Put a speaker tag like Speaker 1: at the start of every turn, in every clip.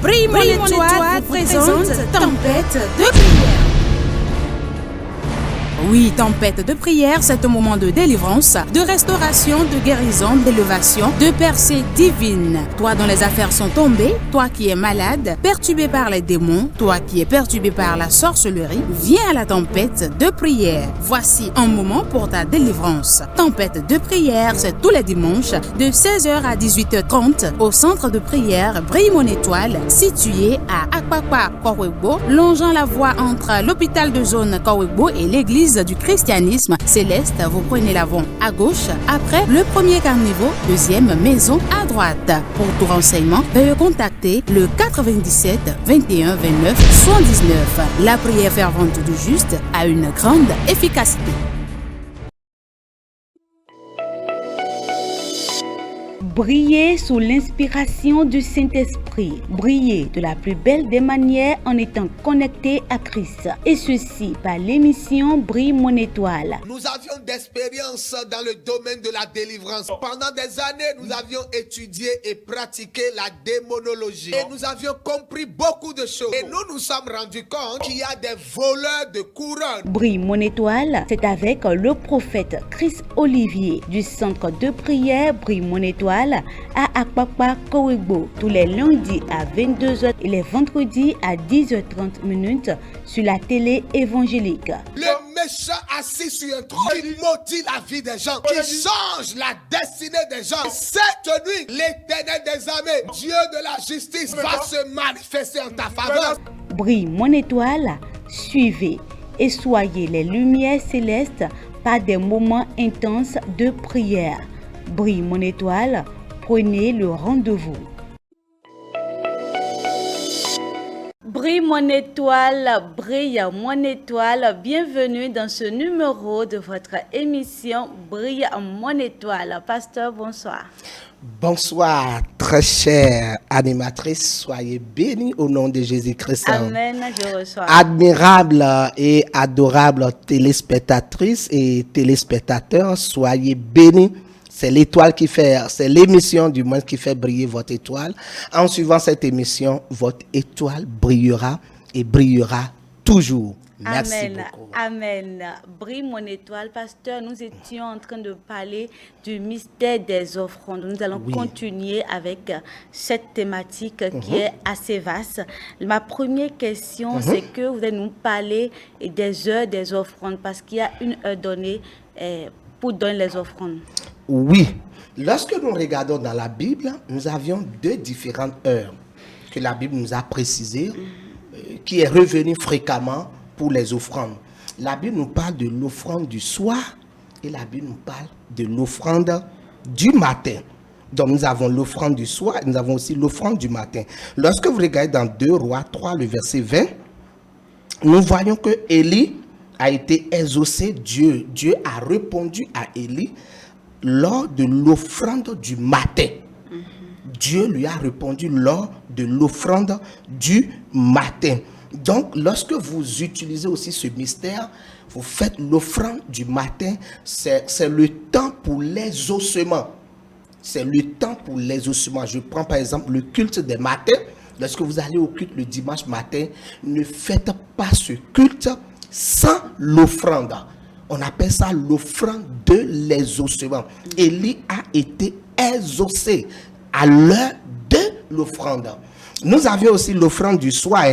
Speaker 1: Brille mon étoile vous présente Tempête de prière. Oui, tempête de prière, c'est un moment de délivrance, de restauration, de guérison, d'élévation, de percée divine. Toi dont les affaires sont tombées, toi qui es malade, perturbé par les démons, toi qui es perturbé par la sorcellerie, viens à la tempête de prière. Voici un moment pour ta délivrance. Tempête de prière, c'est tous les dimanches de 16h à 18h30 au centre de prière Brille mon étoile, situé à Akpakpa, Kowebo, longeant la voie entre l'hôpital de zone Kowebo et l'église du christianisme céleste. Vous prenez l'avant à gauche, après le premier carniveau, deuxième maison à droite. Pour tout renseignement, veuillez contacter le 97 21 29 79. La prière fervente du juste a une grande efficacité.
Speaker 2: Briller sous l'inspiration du Saint-Esprit. Briller de la plus belle des manières en étant connecté à Christ. Et ceci par l'émission Brille mon étoile.
Speaker 3: Nous avions d'expérience dans le domaine de la délivrance. Pendant des années, nous avions étudié et pratiqué la démonologie. Et nous avions compris beaucoup de choses. Et nous nous sommes rendus compte qu'il y a des voleurs de couronnes.
Speaker 2: Brille mon étoile, c'est avec le prophète Chris Olivier du centre de prière Brille mon étoile à Akpakpa Kowebo tous les lundis à 22h et les vendredis à 10h30 sur la télé évangélique.
Speaker 3: Le méchant assis sur un trône qui maudit la vie des gens, qui change la destinée des gens. Cette nuit, l'Éternel des armées, Dieu de la justice, va se manifester en ta faveur.
Speaker 2: Brille mon étoile, suivez et soyez les lumières célestes par des moments intenses de prière. Brille mon étoile, prenez le rendez-vous. Brille mon étoile, bienvenue dans ce numéro de votre émission Brille mon étoile. Pasteur, bonsoir.
Speaker 4: Bonsoir, très chère animatrice, soyez bénis au nom de Jésus-Christ.
Speaker 2: Amen, je reçois.
Speaker 4: Admirable et adorable téléspectatrices et téléspectateurs, soyez bénis. C'est l'étoile qui fait, c'est l'émission du monde qui fait briller votre étoile. En suivant cette émission, votre étoile brillera et brillera toujours. Merci
Speaker 2: Amen.
Speaker 4: beaucoup.
Speaker 2: Amen. Brille mon étoile, pasteur. Nous étions en train de parler du mystère des offrandes. Nous allons continuer avec cette thématique qui est assez vaste. Ma première question, c'est que vous allez nous parler des heures des offrandes, parce qu'il y a une heure donnée pour donner les offrandes.
Speaker 4: Oui. Lorsque nous regardons dans la Bible, nous avions deux différentes heures que la Bible nous a précisées, qui est revenue fréquemment pour les offrandes. La Bible nous parle de l'offrande du soir et la Bible nous parle de l'offrande du matin. Donc nous avons l'offrande du soir et nous avons aussi l'offrande du matin. Lorsque vous regardez dans 2 Rois 3, le verset 20, nous voyons que Élie a été exaucé. Dieu a répondu à Élie lors de l'offrande du matin. Dieu lui a répondu lors de l'offrande du matin. Donc, lorsque vous utilisez aussi ce mystère, vous faites l'offrande du matin, c'est le temps pour l'exaucement. C'est le temps pour l'exaucement. Je prends par exemple le culte des matins. Lorsque vous allez au culte le dimanche matin, ne faites pas ce culte sans l'offrande. On appelle ça l'offrande de l'exaucement. Élie a été exaucé à l'heure de l'offrande. Nous avions aussi l'offrande du soir.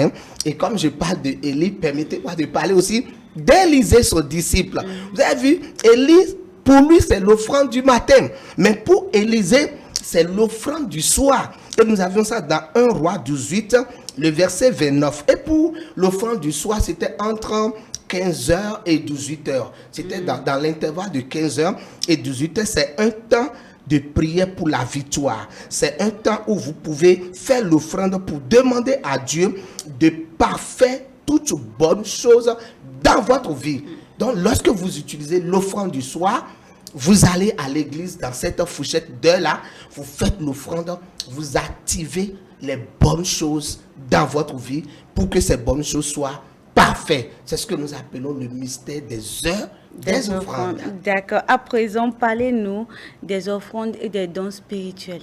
Speaker 4: Et comme je parle de Élie, permettez-moi de parler aussi d'Élisée, son disciple. Vous avez vu, Élie, pour lui, c'est l'offrande du matin. Mais pour Élisée, c'est l'offrande du soir. Et nous avions ça dans 1 Roi 18, le verset 29. Et pour l'offrande du soir, c'était entre 15h et 18h. C'était dans l'intervalle de 15h et 18h. C'est un temps de prière pour la victoire. C'est un temps où vous pouvez faire l'offrande pour demander à Dieu de parfaire toutes bonnes choses dans votre vie. Donc, lorsque vous utilisez l'offrande du soir, vous allez à l'église dans cette fourchette d'heure-là, vous faites l'offrande, vous activez les bonnes choses dans votre vie pour que ces bonnes choses soient parfaites. C'est ce que nous appelons le mystère des heures des offrandes.
Speaker 2: D'accord. À présent, parlez-nous des offrandes et des dons spirituels.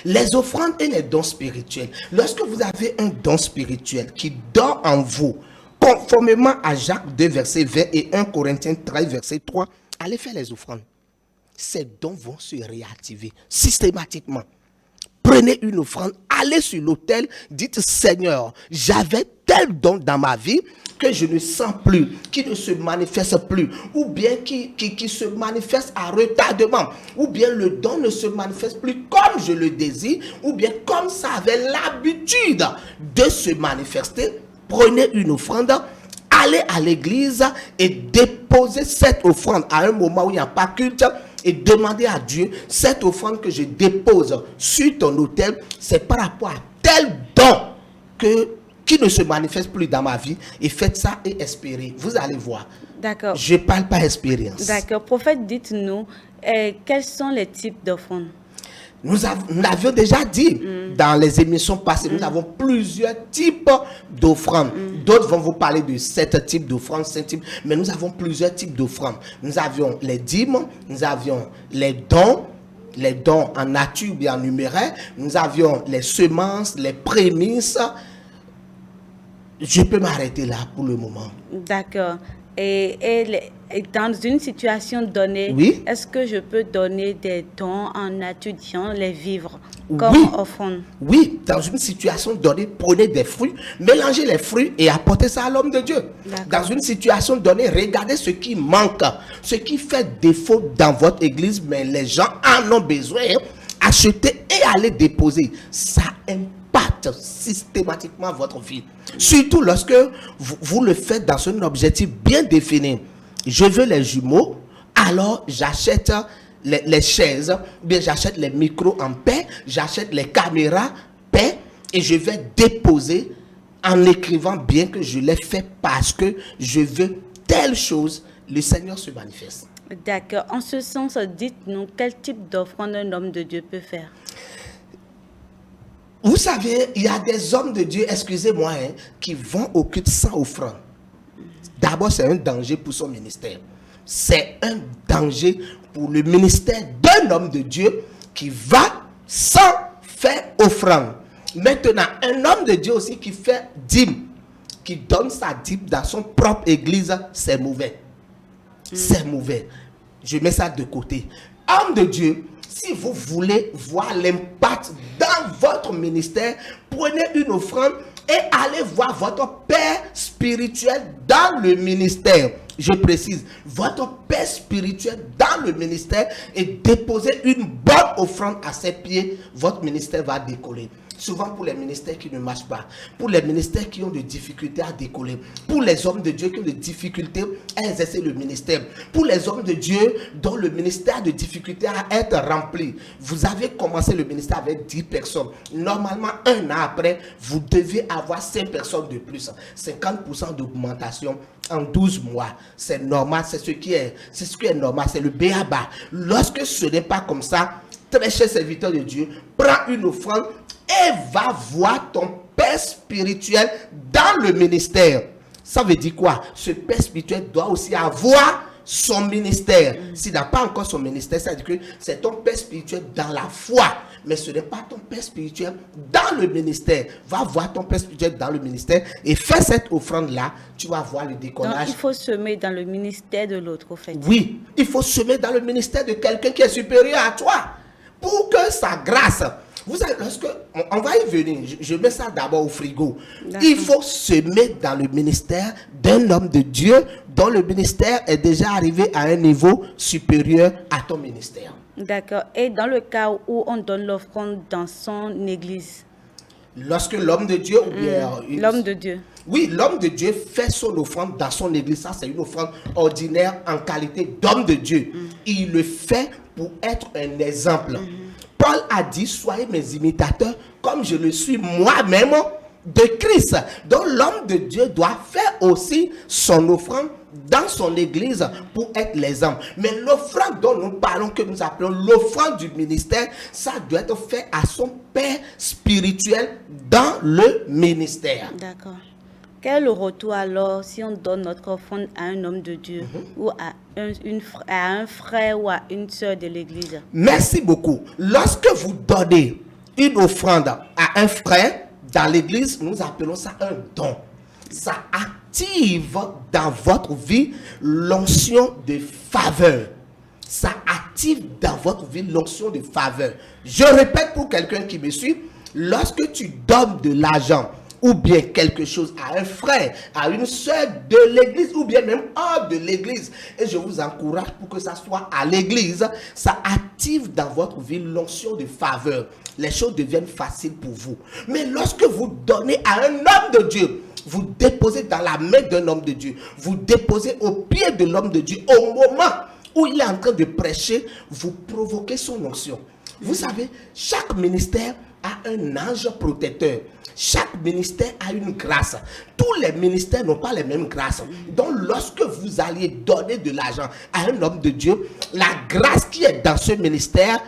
Speaker 4: Les offrandes et les dons spirituels. Lorsque vous avez un don spirituel qui dort en vous, conformément à Jacques 2, verset 20 et 1 Corinthiens 13, verset 3, allez faire les offrandes. Ces dons vont se réactiver systématiquement. Prenez une offrande, allez sur l'autel, dites Seigneur, j'avais tel don dans ma vie que je ne sens plus, qui ne se manifeste plus, ou bien qui se manifeste à retardement, ou bien le don ne se manifeste plus comme je le désire, ou bien comme ça avait l'habitude de se manifester. Prenez une offrande, allez à l'église et déposez cette offrande à un moment où il n'y a pas culte et demandez à Dieu, cette offrande que je dépose sur ton autel, c'est par rapport à tel don qui ne se manifeste plus dans ma vie, et faites ça et espérez. Vous allez voir.
Speaker 2: D'accord.
Speaker 4: Je ne parle pas expérience.
Speaker 2: D'accord. Prophète, dites-nous, quels sont les types d'offrandes?
Speaker 4: Nous l'avions déjà dit dans les émissions passées, nous avons plusieurs types d'offrandes. D'autres vont vous parler de 7 types d'offrandes, 5 types, mais nous avons plusieurs types d'offrandes. Nous avions les dîmes, nous avions les dons en nature ou bien en numéraire, nous avions les semences, les prémices. Je peux m'arrêter là pour le moment.
Speaker 2: D'accord. Et dans une situation donnée,
Speaker 4: oui,
Speaker 2: est-ce que je peux donner des dons en nature, disons, les vivres, comme offrande?
Speaker 4: Oui, dans une situation donnée, prenez des fruits, mélangez les fruits et apportez ça à l'homme de Dieu. Dans une situation donnée, regardez ce qui manque, ce qui fait défaut dans votre église, mais les gens en ont besoin. Achetez et allez déposer. Ça impacte systématiquement votre vie. Surtout lorsque vous le faites dans un objectif bien défini. Je veux les jumeaux, alors j'achète les chaises, bien j'achète les micros en paix, j'achète les caméras paix, et je vais déposer en écrivant bien que je l'ai fait parce que je veux telle chose. Le Seigneur se manifeste.
Speaker 2: D'accord. En ce sens, dites-nous quel type d'offrande un homme de Dieu peut faire.
Speaker 4: Vous savez, il y a des hommes de Dieu, excusez-moi, qui vont au culte sans offrande. D'abord, c'est un danger pour son ministère. C'est un danger pour le ministère d'un homme de Dieu qui va sans faire offrande. Maintenant, un homme de Dieu aussi qui fait dîme, qui donne sa dîme dans son propre église, c'est mauvais. C'est mauvais. Je mets ça de côté. Homme de Dieu, si vous voulez voir l'impact dans votre ministère, prenez une offrande et allez voir votre père spirituel dans le ministère. Je précise, votre père spirituel dans le ministère, et déposez une bonne offrande à ses pieds. Votre ministère va décoller. Souvent pour les ministères qui ne marchent pas, pour les ministères qui ont des difficultés à décoller, pour les hommes de Dieu qui ont des difficultés à exercer le ministère, pour les hommes de Dieu dont le ministère a des difficultés à être rempli. Vous avez commencé le ministère avec 10 personnes. Normalement, un an après, vous devez avoir 5 personnes de plus. 50% d'augmentation en 12 mois. C'est normal, c'est ce qui est normal, c'est le b.a.-ba. Lorsque ce n'est pas comme ça, très cher serviteur de Dieu, prends une offrande et va voir ton père spirituel dans le ministère. Ça veut dire quoi? Ce père spirituel doit aussi avoir son ministère. S'il n'a pas encore son ministère, ça veut dire que c'est ton père spirituel dans la foi, mais ce n'est pas ton père spirituel dans le ministère. Va voir ton père spirituel dans le ministère et fais cette offrande-là, tu vas voir le décollage.
Speaker 2: Donc, il faut semer dans le ministère de l'autre, au fait.
Speaker 4: Oui, il faut semer dans le ministère de quelqu'un qui est supérieur à toi, pour que sa grâce... Vous savez, lorsque on va y venir, je mets ça d'abord au frigo. Il faut semer dans le ministère d'un homme de Dieu dont le ministère est déjà arrivé à un niveau supérieur à ton ministère.
Speaker 2: D'accord. Et dans le cas où on donne l'offrande dans son église?
Speaker 4: Lorsque l'homme de Dieu ou bien...
Speaker 2: l'homme de Dieu.
Speaker 4: Oui, l'homme de Dieu fait son offrande dans son église. Ça, c'est une offrande ordinaire en qualité d'homme de Dieu. Il le fait pour être un exemple. Paul a dit, soyez mes imitateurs comme je le suis moi-même de Christ. Donc l'homme de Dieu doit faire aussi son offrande dans son église pour être l'exemple. Mais l'offrande dont nous parlons, que nous appelons l'offrande du ministère, ça doit être fait à son père spirituel dans le ministère.
Speaker 2: D'accord. Quel est le retour alors si on donne notre offrande à un homme de Dieu ou à un frère ou à une sœur de l'église?
Speaker 4: Merci beaucoup. Lorsque vous donnez une offrande à un frère dans l'église, nous appelons ça un don. Ça active dans votre vie l'onction de faveur. Ça active dans votre vie l'onction de faveur. Je répète pour quelqu'un qui me suit, lorsque tu donnes de l'argent ou bien quelque chose à un frère, à une soeur de l'église ou bien même hors de l'église, et je vous encourage pour que ça soit à l'église, ça active dans votre vie l'onction de faveur. Les choses deviennent faciles pour vous. Mais lorsque vous donnez à un homme de Dieu, vous déposez dans la main d'un homme de Dieu, vous déposez au pied de l'homme de Dieu, au moment où il est en train de prêcher, vous provoquez son onction. Vous savez, chaque ministère a un ange protecteur. Chaque ministère a une grâce. Tous les ministères n'ont pas les mêmes grâces. Donc, lorsque vous alliez donner de l'argent à un homme de Dieu, la grâce qui est dans ce ministère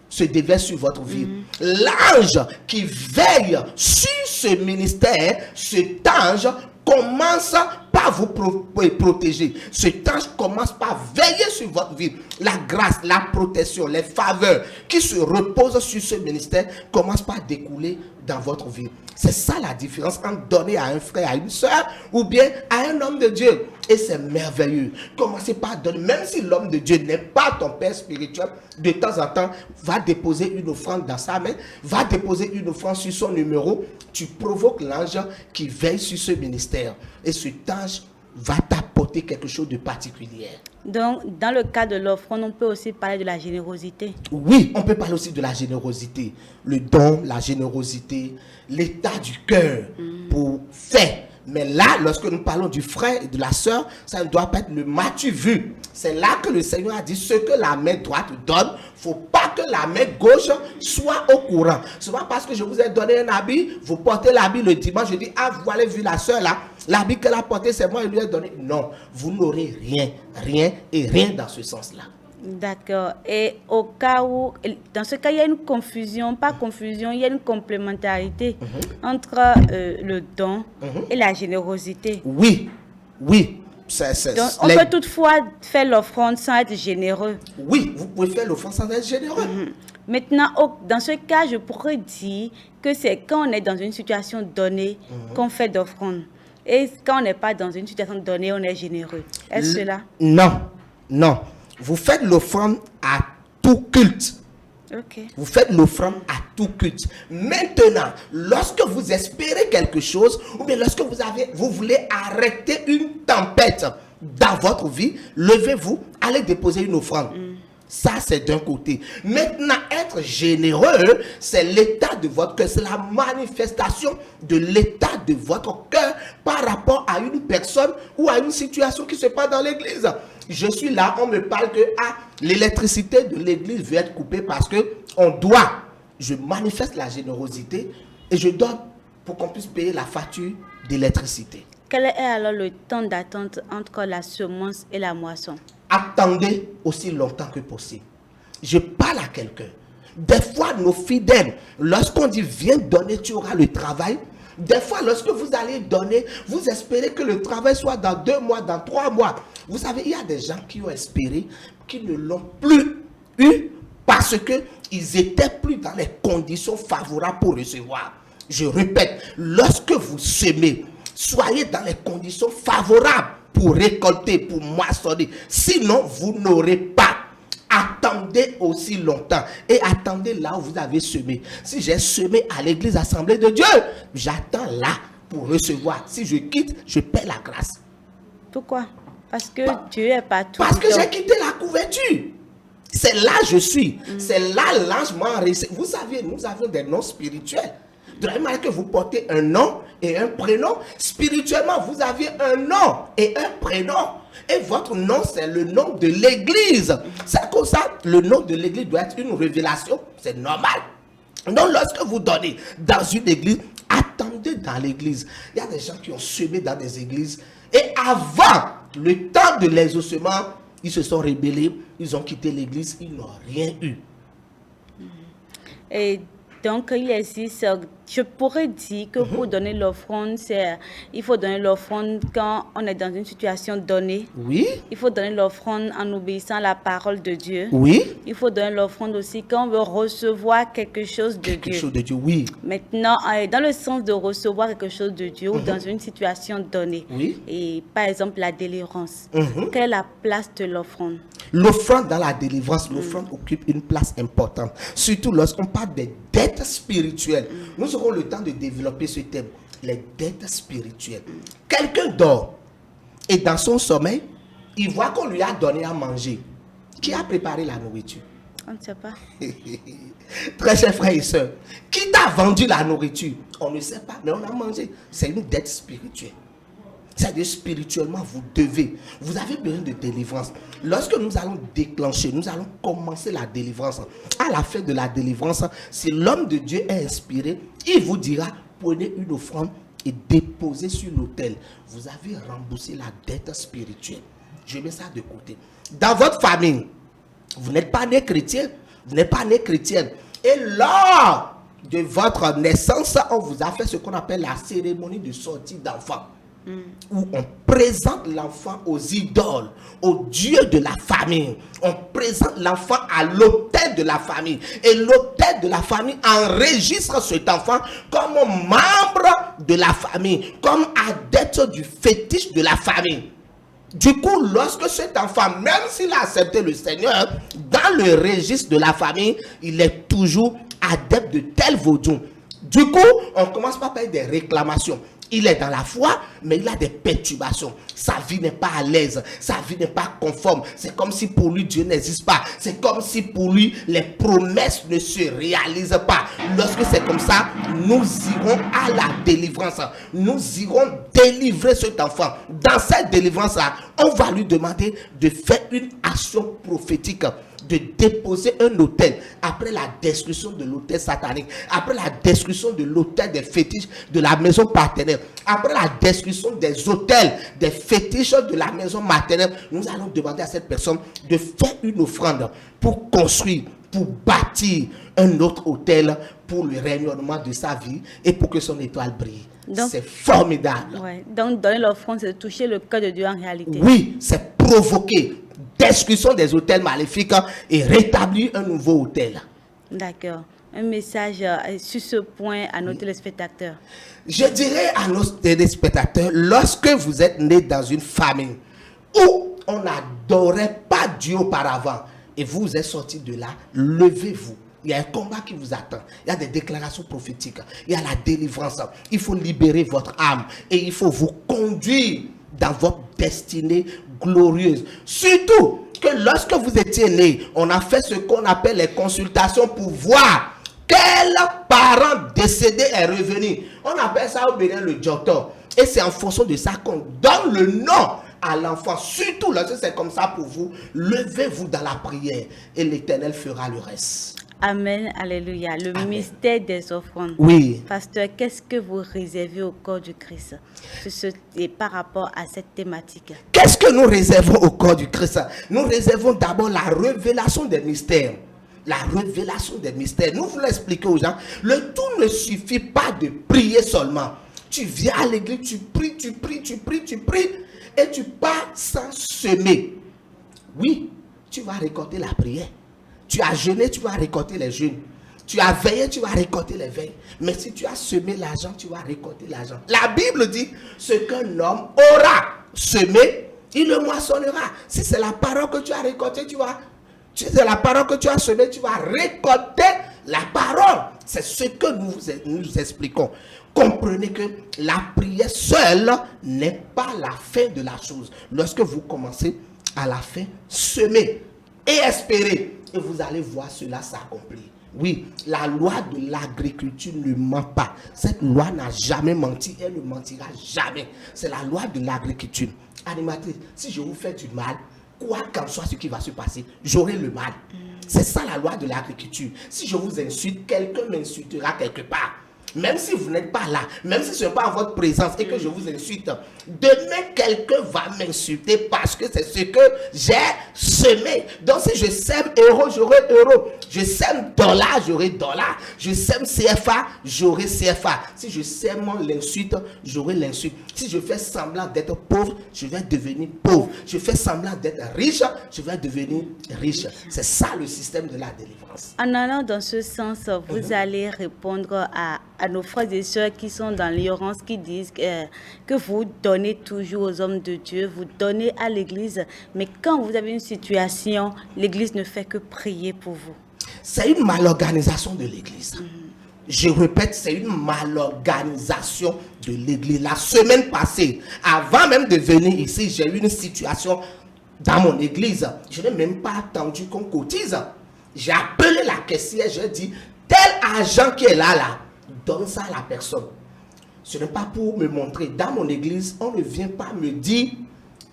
Speaker 4: se déverse sur votre vie. L'ange qui veille sur ce ministère, cet ange commence par vous protéger. Cet ange commence par veiller sur votre vie. La grâce, la protection, les faveurs qui se reposent sur ce ministère commencent par découler dans votre vie. C'est ça la différence entre donner à un frère, à une soeur ou bien à un homme de Dieu. Et c'est merveilleux. Commencez par donner. Même si l'homme de Dieu n'est pas ton père spirituel, de temps en temps, va déposer une offrande dans sa main, va déposer une offrande sur son numéro. Tu provoques l'ange qui veille sur ce ministère. Et cet ange va t'apporter quelque chose de particulier.
Speaker 2: Donc, dans le cas de l'offrande, on peut aussi parler de la générosité.
Speaker 4: Oui, on peut parler aussi de la générosité. Le don, la générosité, l'état du cœur pour faire. Mais là, lorsque nous parlons du frère et de la sœur, ça ne doit pas être le m'as-tu vu. C'est là que le Seigneur a dit ce que la main droite donne, il ne faut pas que la main gauche soit au courant. Ce n'est pas parce que je vous ai donné un habit, vous portez l'habit le dimanche, je dis, ah, vous avez vu la sœur là, l'habit qu'elle a porté, c'est moi qui lui ai donné. Non, vous n'aurez rien dans ce sens-là.
Speaker 2: D'accord. Et au cas où, dans ce cas, il y a une confusion, pas confusion, il y a une complémentarité entre le don et la générosité.
Speaker 4: Oui.
Speaker 2: Donc, on peut toutefois faire l'offrande sans être généreux.
Speaker 4: Oui, vous pouvez faire l'offrande sans être généreux.
Speaker 2: Maintenant, dans ce cas, je pourrais dire que c'est quand on est dans une situation donnée qu'on fait d'offrande. Et quand on n'est pas dans une situation donnée, on est généreux. Est-ce cela?
Speaker 4: Non. Vous faites l'offrande à tout culte.
Speaker 2: Okay.
Speaker 4: Vous faites l'offrande à tout culte. Maintenant, lorsque vous espérez quelque chose, ou bien lorsque vous voulez arrêter une tempête dans votre vie, levez-vous, allez déposer une offrande. Ça, c'est d'un côté. Maintenant, être généreux, c'est l'état de votre cœur. C'est la manifestation de l'état de votre cœur par rapport à une personne ou à une situation qui se passe dans l'église. Je suis là, on me parle que l'électricité de l'église veut être coupée parce qu'on doit. Je manifeste la générosité et je donne pour qu'on puisse payer la facture d'électricité.
Speaker 2: Quel est alors le temps d'attente entre la semence et la moisson?
Speaker 4: Attendez aussi longtemps que possible. Je parle à quelqu'un. Des fois, nos fidèles, lorsqu'on dit viens donner, tu auras le travail. Des fois, lorsque vous allez donner, vous espérez que le travail soit dans 2 mois, dans 3 mois. Vous savez, il y a des gens qui ont espéré, qui ne l'ont plus eu parce qu'ils n'étaient plus dans les conditions favorables pour recevoir. Je répète, lorsque vous semez, soyez dans les conditions favorables pour récolter, pour moissonner. Sinon, vous n'aurez pas. Attendez aussi longtemps et attendez là où vous avez semé. Si j'ai semé à l'église Assemblée de Dieu, j'attends là pour recevoir. Si je quitte, je paie la grâce.
Speaker 2: Pourquoi? Parce que Dieu est partout.
Speaker 4: Parce que j'ai quitté la couverture. C'est là je suis. C'est là l'ange m'a reçu. Vous savez, nous avons des noms spirituels. De la même manière que vous portez un nom et un prénom, spirituellement, vous aviez un nom et un prénom. Et votre nom, c'est le nom de l'église. C'est comme ça, le nom de l'église doit être une révélation. C'est normal. Donc, lorsque vous donnez dans une église, attendez dans l'église. Il y a des gens qui ont semé dans des églises. Et avant le temps de l'exaucement, ils se sont rébellés, ils ont quitté l'église, ils n'ont rien eu.
Speaker 2: Et donc, il existe Je pourrais dire que pour donner l'offrande, il faut donner l'offrande quand on est dans une situation donnée.
Speaker 4: Oui.
Speaker 2: Il faut donner l'offrande en obéissant à la parole de Dieu.
Speaker 4: Oui.
Speaker 2: Il faut donner l'offrande aussi quand on veut recevoir quelque chose de Dieu.
Speaker 4: Quelque chose de Dieu, oui.
Speaker 2: Maintenant, dans le sens de recevoir quelque chose de Dieu ou dans une situation donnée.
Speaker 4: Oui.
Speaker 2: Et par exemple, la délivrance. Quelle est la place de l'offrande?
Speaker 4: L'offrande dans la délivrance, l'offrande occupe une place importante. Surtout lorsqu'on parle des dettes spirituelles. Nous aurons le temps de développer ce thème. Les dettes spirituelles. Quelqu'un dort et dans son sommeil, il voit qu'on lui a donné à manger. Qui a préparé la nourriture?
Speaker 2: On ne sait pas.
Speaker 4: Très chers frères et sœurs, qui t'a vendu la nourriture? On ne sait pas, mais on a mangé. C'est une dette spirituelle. C'est-à-dire spirituellement, vous devez. Vous avez besoin de délivrance. Lorsque nous allons déclencher, nous allons commencer la délivrance. À la fin de la délivrance, si l'homme de Dieu est inspiré, il vous dira, prenez une offrande et déposez sur l'autel. Vous avez remboursé la dette spirituelle. Je mets ça de côté. Dans votre famille, vous n'êtes pas né chrétien, vous n'êtes pas né chrétienne. Et lors de votre naissance, on vous a fait ce qu'on appelle la cérémonie de sortie d'enfant. Où on présente l'enfant aux idoles, aux dieux de la famille. On présente l'enfant à l'autel de la famille. Et l'autel de la famille enregistre cet enfant comme membre de la famille, comme adepte du fétiche de la famille. Du coup, lorsque cet enfant, même s'il a accepté le Seigneur, dans le registre de la famille, il est toujours adepte de tel vaudou. Du coup, on commence par faire des réclamations. Il est dans la foi, mais il a des perturbations. Sa vie n'est pas à l'aise. Sa vie n'est pas conforme. C'est comme si pour lui, Dieu n'existe pas. C'est comme si pour lui, les promesses ne se réalisent pas. Lorsque c'est comme ça, nous irons à la délivrance. Nous irons délivrer cet enfant. Dans cette délivrance-là, on va lui demander de faire une action prophétique, de déposer un autel après la destruction de l'autel satanique, après la destruction de l'autel des fétiches de la maison paternelle, après la destruction des autels des fétiches de la maison maternelle. Nous allons demander à cette personne de faire une offrande pour construire, pour bâtir un autre autel pour le rayonnement de sa vie et pour que son étoile brille. C'est formidable.
Speaker 2: Ouais. Donc donner l'offrande, c'est toucher le cœur de Dieu en réalité.
Speaker 4: Oui, c'est provoquer destruction des hôtels maléfiques et rétablir un nouveau hôtel.
Speaker 2: D'accord. Un message sur ce point à nos téléspectateurs.
Speaker 4: Je dirais à nos téléspectateurs, lorsque vous êtes né dans une famille où on n'adorait pas Dieu auparavant et vous êtes sorti de là, levez-vous. Il y a un combat qui vous attend. Il y a des déclarations prophétiques. Il y a la délivrance. Il faut libérer votre âme et il faut vous conduire dans votre destinée glorieuse. Surtout que lorsque vous étiez né, on a fait ce qu'on appelle les consultations pour voir quel parent décédé est revenu. On appelle ça au Bénin le docteur. Et c'est en fonction de ça qu'on donne le nom à l'enfant. Surtout lorsque c'est comme ça pour vous, levez-vous dans la prière et l'Éternel fera le reste.
Speaker 2: Amen, alléluia. Le
Speaker 4: Amen.
Speaker 2: mystère des offrandes.
Speaker 4: Oui.
Speaker 2: Pasteur, qu'est-ce que vous réservez au corps du Christ et par rapport à cette thématique?
Speaker 4: Qu'est-ce que nous réservons au corps du Christ? Nous réservons d'abord la révélation des mystères. La révélation des mystères. Nous voulons expliquer aux gens, le tout ne suffit pas de prier seulement. Tu viens à l'église, tu pries, et tu pars sans semer. Oui, tu vas récolter la prière. Tu as jeûné, tu vas récolter les jeûnes. Tu as veillé, tu vas récolter les veilles. Mais si tu as semé l'argent, tu vas récolter l'argent. La Bible dit, ce qu'un homme aura semé, il le moissonnera. Si c'est la parole que tu as récoltée, c'est la parole que tu as semée, tu vas récolter la parole. C'est ce que nous expliquons. Comprenez que la prière seule n'est pas la fin de la chose. Lorsque vous commencez à la fin, semer et espérer, et vous allez voir cela s'accomplir. Oui, la loi de l'agriculture ne ment pas. Cette loi n'a jamais menti, elle ne mentira jamais. C'est la loi de l'agriculture. Animatrice, si je vous fais du mal, quoi qu'en soit ce qui va se passer, j'aurai le mal. C'est ça la loi de l'agriculture. Si je vous insulte, quelqu'un m'insultera quelque part. même si vous n'êtes pas là, même si ce n'est pas en votre présence et que je vous insulte, demain quelqu'un va m'insulter parce que c'est ce que j'ai semé. Donc si je sème euro, j'aurai euro. Je sème dollar, j'aurai dollar. Je sème CFA, j'aurai CFA. Si je sème l'insulte, j'aurai l'insulte. Si je fais semblant d'être pauvre, je vais devenir pauvre. Je fais semblant d'être riche, je vais devenir riche. C'est ça le système de la délivrance.
Speaker 2: En allant dans ce sens, vous allez répondre à nos frères et sœurs qui sont dans l'ignorance, qui disent que vous donnez toujours aux hommes de Dieu, vous donnez à l'église, mais quand vous avez une situation, l'église ne fait que prier pour vous.
Speaker 4: C'est une malorganisation de l'église. Je répète, c'est une malorganisation de l'église. La semaine passée, avant même de venir ici, j'ai eu une situation dans mon église. Je n'ai même pas attendu qu'on cotise. J'ai appelé la caissière, j'ai dit, tel agent qui est là, donne ça à la personne. Ce n'est pas pour me montrer. Dans mon église, on ne vient pas me dire,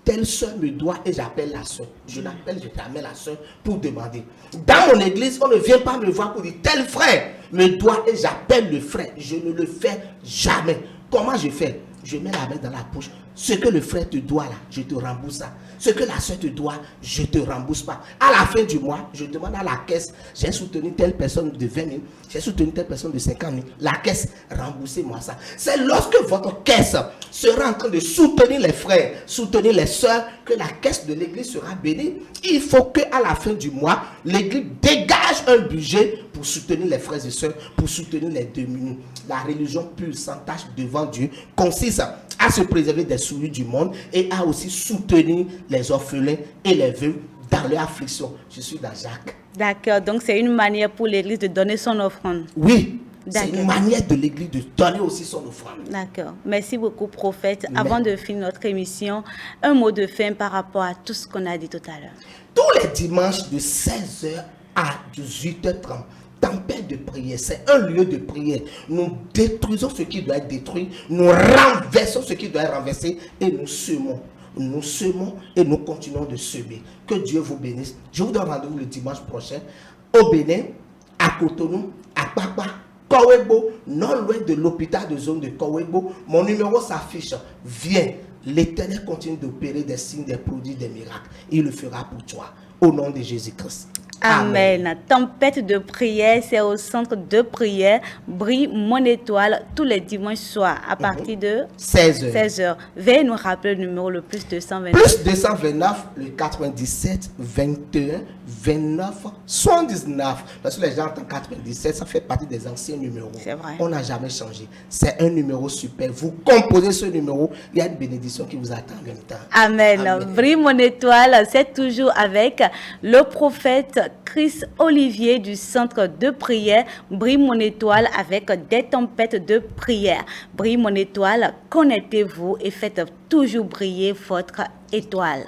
Speaker 4: telle soeur me doit et j'appelle la soeur. Je l'appelle, je t'amène la soeur pour demander. Dans mon église, on ne vient pas me voir pour dire, tel frère me doit et j'appelle le frère. Je ne le fais jamais. Comment je fais? Je mets la main dans la poche. Ce que le frère te doit là, je te rembourse ça. Ce que la soeur te doit, je ne te rembourse pas. À la fin du mois, je demande à la caisse, j'ai soutenu telle personne de 20 000, j'ai soutenu telle personne de 50 000. La caisse, remboursez-moi ça. C'est lorsque votre caisse sera en train de soutenir les frères, soutenir les soeurs, que la caisse de l'église sera bénie. Il faut qu'à la fin du mois, l'église dégage un budget pour soutenir les frères et sœurs, pour soutenir les démunis. La religion pure, sans tâche devant Dieu, consiste à se préserver des souillures du monde et à aussi soutenir les orphelins et les veuves dans leur affliction. Je suis dans Jacques.
Speaker 2: D'accord, donc c'est une manière pour l'église de donner son offrande.
Speaker 4: Oui, c'est une manière de l'église de donner aussi son offrande.
Speaker 2: D'accord, merci beaucoup prophète. Avant de finir notre émission, un mot de fin par rapport à tout ce qu'on a dit tout à l'heure.
Speaker 4: Tous les dimanches de 16h à 18h30, tempête de prière, c'est un lieu de prière. Nous détruisons ce qui doit être détruit, nous renversons ce qui doit être renversé et nous semons. Nous semons et nous continuons de semer. Que Dieu vous bénisse. Je vous donne rendez-vous le dimanche prochain au Bénin, à Cotonou, à Papa, Kowebo, non loin de l'hôpital de zone de Kowebo. Mon numéro s'affiche. Viens. L'Éternel continue d'opérer des signes, des produits, des miracles. Il le fera pour toi. Au nom de Jésus-Christ.
Speaker 2: Amen. Amen. Tempête de prière, c'est au centre de prière. Brille mon étoile tous les dimanches soirs à partir de 16h. Veuillez nous rappeler le numéro le plus 229.
Speaker 4: Plus 229, le 97 21 29 79. Parce que les gens entendent 97, ça fait partie des anciens numéros.
Speaker 2: C'est vrai.
Speaker 4: On n'a jamais changé. C'est un numéro super. Vous composez ce numéro, il y a une bénédiction qui vous attend en même temps.
Speaker 2: Amen. Amen. Brille mon étoile, c'est toujours avec le prophète Chris Olivier du centre de prière. Brille mon étoile avec des tempêtes de prière. Brille mon étoile, connectez-vous et faites toujours briller votre étoile.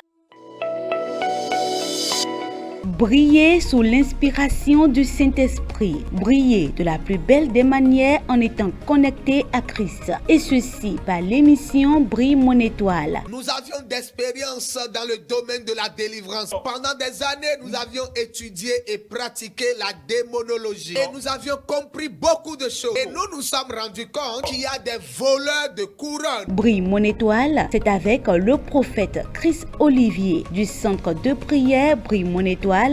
Speaker 2: Briller sous l'inspiration du Saint-Esprit. Briller de la plus belle des manières en étant connecté à Christ. Et ceci par l'émission Brille mon étoile.
Speaker 3: Nous avions d'expérience dans le domaine de la délivrance. Pendant des années, nous avions étudié et pratiqué la démonologie. Et nous avions compris beaucoup de choses. Et nous nous sommes rendus compte qu'il y a des voleurs de couronnes.
Speaker 2: Brille mon étoile, c'est avec le prophète Chris Olivier du centre de prière Brille mon étoile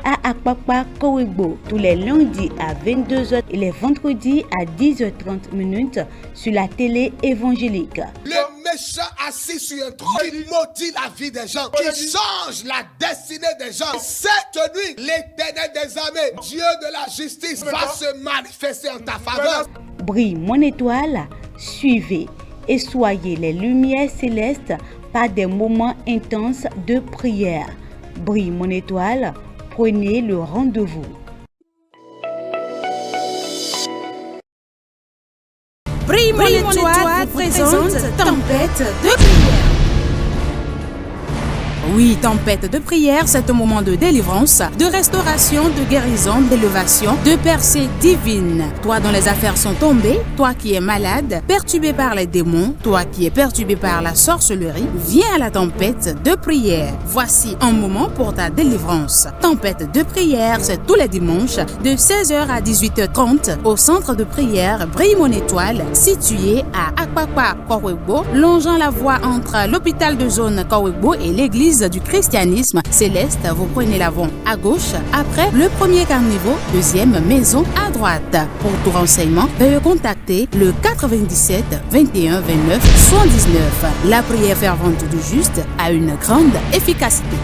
Speaker 2: à Akpakpa Kowebo tous les lundis à 22h et les vendredis à 10h30 sur la télé évangélique.
Speaker 3: Le méchant assis sur un trône qui maudit la vie des gens, qui change la destinée des gens. Cette nuit, l'Éternel des armées, Dieu de la justice, va se manifester en ta faveur.
Speaker 2: Brille mon étoile, suivez et soyez les lumières célestes par des moments intenses de prière. Brille mon étoile, prenez le rendez-vous.
Speaker 1: Brille mon étoile présente tempête de prière. Oui, tempête de prière, c'est un moment de délivrance, de restauration, de guérison, d'élévation, de percée divine. Toi dont les affaires sont tombées, toi qui es malade, perturbé par les démons, toi qui es perturbé par la sorcellerie, viens à la tempête de prière. Voici un moment pour ta délivrance. Tempête de prière, c'est tous les dimanches de 16h à 18h30 au centre de prière Brille mon étoile, situé à Akpakpa, Kowebo, longeant la voie entre l'hôpital de zone Kowebo et l'église du christianisme céleste. Vous prenez l'avant à gauche, après le premier carniveau, deuxième maison à droite. Pour tout renseignement, veuillez contacter le 97 21 29 79. La prière fervente du juste a une grande efficacité.